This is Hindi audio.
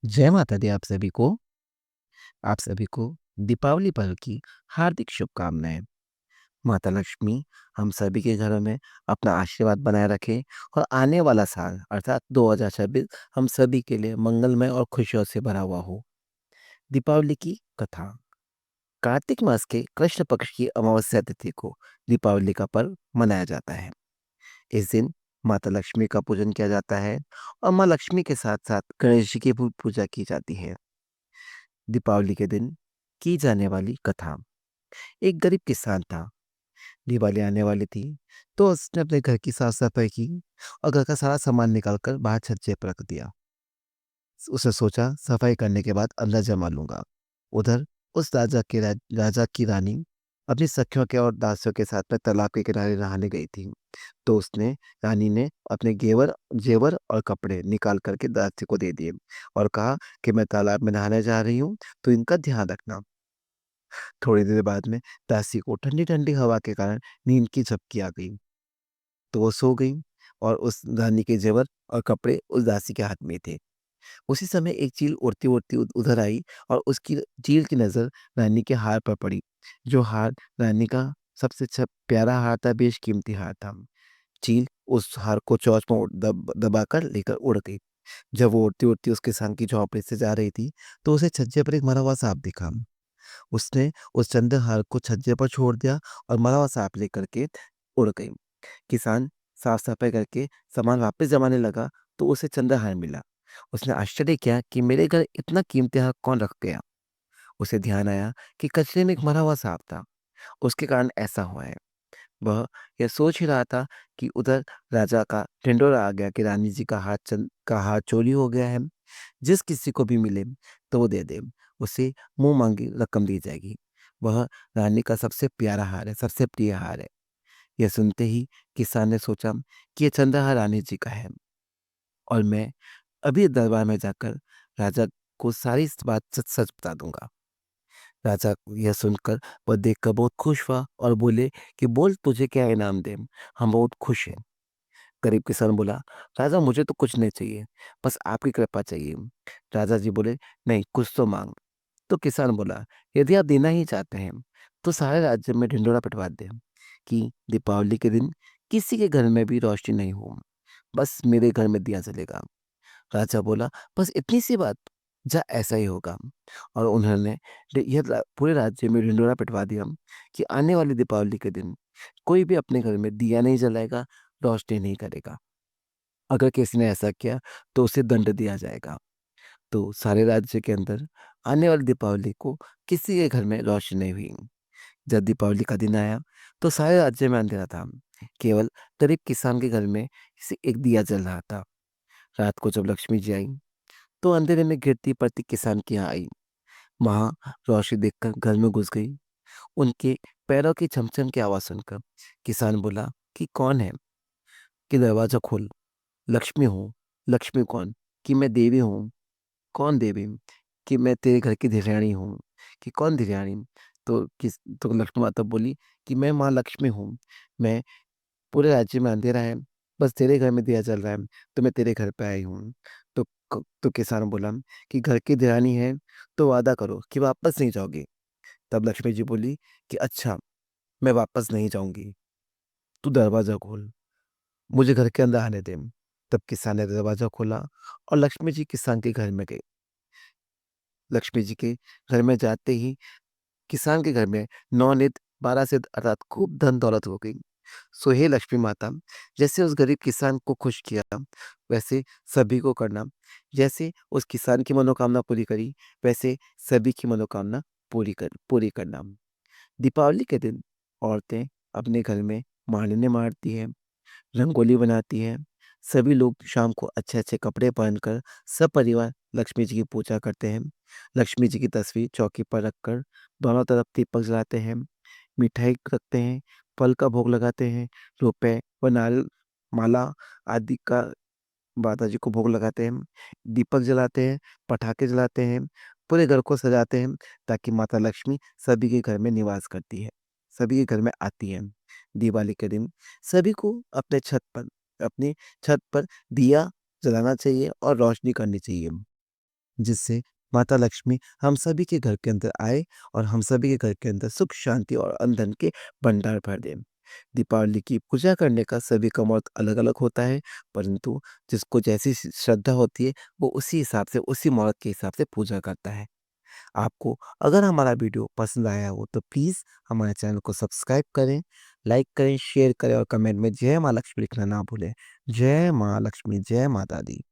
जय माता दी आप सभी को दीपावली पर्व की हार्दिक शुभकामनाएँ। माता लक्ष्मी हम सभी के घरों में अपना आशीर्वाद बनाए रखें और आने वाला साल अर्थात 2026 हम सभी के लिए मंगलमय और खुशियों से भरा हुआ हो। दीपावली की कथा। कार्तिक मास के कृष्ण पक्ष की अमावस्या तिथि को दीपावली का पर्व मनाया जाता है। इस दिन माता लक्ष्मी का पूजन किया जाता है और माँ लक्ष्मी के साथ-साथ गणेश जी की भी पूजा की जाती है। दीपावली के दिन की जाने वाली कथा। एक गरीब किसान था। दिवाली आने वाली थी, तो उसने अपने घर की साफ-सफाई की और घर का सारा सामान निकाल कर बाहर छज्जे पर रख दिया। उसने सोचा सफाई करने के बाद अंदर जमा लूँगा। उधर उस राजा की रानी अपनी सखियों के और दासियों के साथ में तालाब के किनारे नहाने गई थी। तो उसने रानी ने अपने जेवर और कपड़े निकाल कर के दासी को दे दिए और कहा कि मैं तालाब में नहाने जा रही हूँ, तो इनका ध्यान रखना। थोड़ी देर बाद में दासी को ठंडी-ठंडी हवा के कारण नींद की झपकी आ गई, तो वो सो गई और उस रानी के ज़ेवर और कपड़े उस दासी के हाथ में थे। उसी समय एक चील उड़ती-उड़ती उधर आई और उसकी चील की नज़र रानी के हार पर पड़ी, जो हार रानी का सबसे प्यारा हार था, बेशकीमती हार था। चील उस हार को चोंच में दबाकर लेकर उड़ गई। जब वो उड़ती-उड़ती उस किसान की झोंपड़ी से जा रही थी, तो उसे छज्जे पर एक मरा हुआ साँप दिखा। उसने उस चंद्रहार को छज्जे पर छोड़ दिया और मरा हुआ सांप लेकर के उड़ गई। किसान साफ-सफाई करके सामान वापस जमाने लगा, तो उसे चंद्रहार मिला। उसने आश्चर्य किया कि मेरे घर इतना कीमती हार कौन रख गया? उसे ध्यान आया कि कचरे में एक मरा हुआ सांप था, उसके कारण ऐसा हुआ है। वह यह सोच ही रहा था कि उधर राजा का ढिंढोरा आ गया कि रानी जी का हार चोरी हो गया है। जिस किसी को भी मिले तो वो दे दे, उसे मुँह माँगी रकम दी जाएगी। वह रानी का सबसे प्यारा हार है, सबसे प्रिय हार है। यह सुनते ही किसान ने सोचा कि ये चंद्रहार रानी जी का है और मैं अभी दरबार में जाकर राजा को सारी इस बात सच-सच बता दूँगा। राजा यह सुनकर व देखकर बहुत खुश हुआ और बोले कि बोल तुझे क्या इनाम दें? हम बहुत खुश हैं। गरीब किसान बोला, राजा मुझे तो कुछ नहीं चाहिए, बस आपकी कृपा चाहिए। राजा जी बोले, नहीं कुछ तो माँग। तो किसान बोला, यदि आप देना ही चाहते हैं, तो सारे राज्य में ढिंढोरा पिटवा दें कि दीपावली के दिन किसी के घर में भी रोशनी नहीं हो, बस मेरे घर में दिया जलेगा। राजा बोला, बस इतनी सी बात? जा ऐसा ही होगा। और उन्होंने पूरे राज्य में ढिंढोरा पिटवा दिया कि आने वाली दीपावली के दिन कोई भी अपने घर में दिया नहीं जलाएगा, रोशनी नहीं करेगा। अगर किसी ने ऐसा किया तो उसे दंड दिया जाएगा। तो सारे राज्य के अंदर आने वाली दीपावली को किसी के घर में रोशनी नहीं हुई। जब दीपावली का दिन आया तो सारे राज्य में अंधेरा था। केवल गरीब किसान के घर में एक दिया जल रहा था। रात को जब लक्ष्मी जी आई तो अंधेरे में गिरती पड़ती किसान के यहाँ आई। वहां रोशनी देखकर घर में घुस गई। उनके पैरों की छमछम की आवाज सुनकर किसान बोला कि कौन है, कि दरवाजा खोल। लक्ष्मी हूँ। लक्ष्मी कौन? कि मैं देवी हूँ। कौन देवी? कि मैं तेरे घर की धीरयानी हूँ। कि कौन धीरयानी? तो लक्ष्मी माता बोली कि मैं माँ लक्ष्मी हूँ। मैं पूरे राज्य में अंधेरा है, बस तेरे घर में दिया जल रहा है, तो मैं तेरे घर पे आई हूँ। तो किसान बोला कि घर की धीरानी है, तो वादा करो कि वापस नहीं जाओगे। तब लक्ष्मी जी बोली कि अच्छा, मैं वापस नहीं जाऊँगी, तू दरवाज़ा खोल, मुझे घर के अंदर आने दे। तब किसान ने दरवाज़ा खोला और लक्ष्मी जी किसान के घर में गए। लक्ष्मी जी के घर में जाते ही किसान के घर में नौ-नित 12 सिद्ध अर्थात खूब धन-दौलत हो गई। सो हे लक्ष्मी माता, जैसे उस गरीब किसान को खुश किया, वैसे सभी को करना। जैसे उस किसान की मनोकामना पूरी करी, वैसे सभी की मनोकामना पूरी करना। दीपावली के दिन औरतें अपने घर में मालिन्य मारती हैं, रंगोली बनाती हैं। सभी लोग शाम को अच्छे-अच्छे कपड़े पहनकर सपरिवार लक्ष्मी जी की पूजा करते हैं। लक्ष्मी जी की तस्वीर चौकी पर रखकर दोनों तरफ दीपक जलाते हैं, मिठाई रखते हैं, फल का भोग लगाते हैं, रुपए व नारियल माला आदि का माता जी को भोग लगाते हैं, दीपक जलाते हैं, पटाखे जलाते हैं, पूरे घर को सजाते हैं ताकि माता लक्ष्मी सभी के घर में निवास करती है, सभी के घर में आती हैं। दिवाली के दिन सभी को अपनी छत पर दिया जलाना चाहिए और रोशनी करनी चाहिए। जिससे माता लक्ष्मी हम सभी के घर के अंदर आए और हम सभी के घर के अंदर सुख शांति और धन के भंडार भर दें। दीपावली की पूजा करने का सभी का मत अलग-अलग होता है, परंतु जिसको जैसी श्रद्धा होती है, वो उसी हिसाब से, उसी मुहूर्त के हिसाब से पूजा करता है। आपको अगर हमारा वीडियो पसंद आया हो तो प्लीज़ हमारे चैनल को सब्सक्राइब करें, लाइक करें, शेयर करें और कमेंट में जय माँ लक्ष्मी लिखना ना भूलें। जय माँ लक्ष्मी, जय माता दी।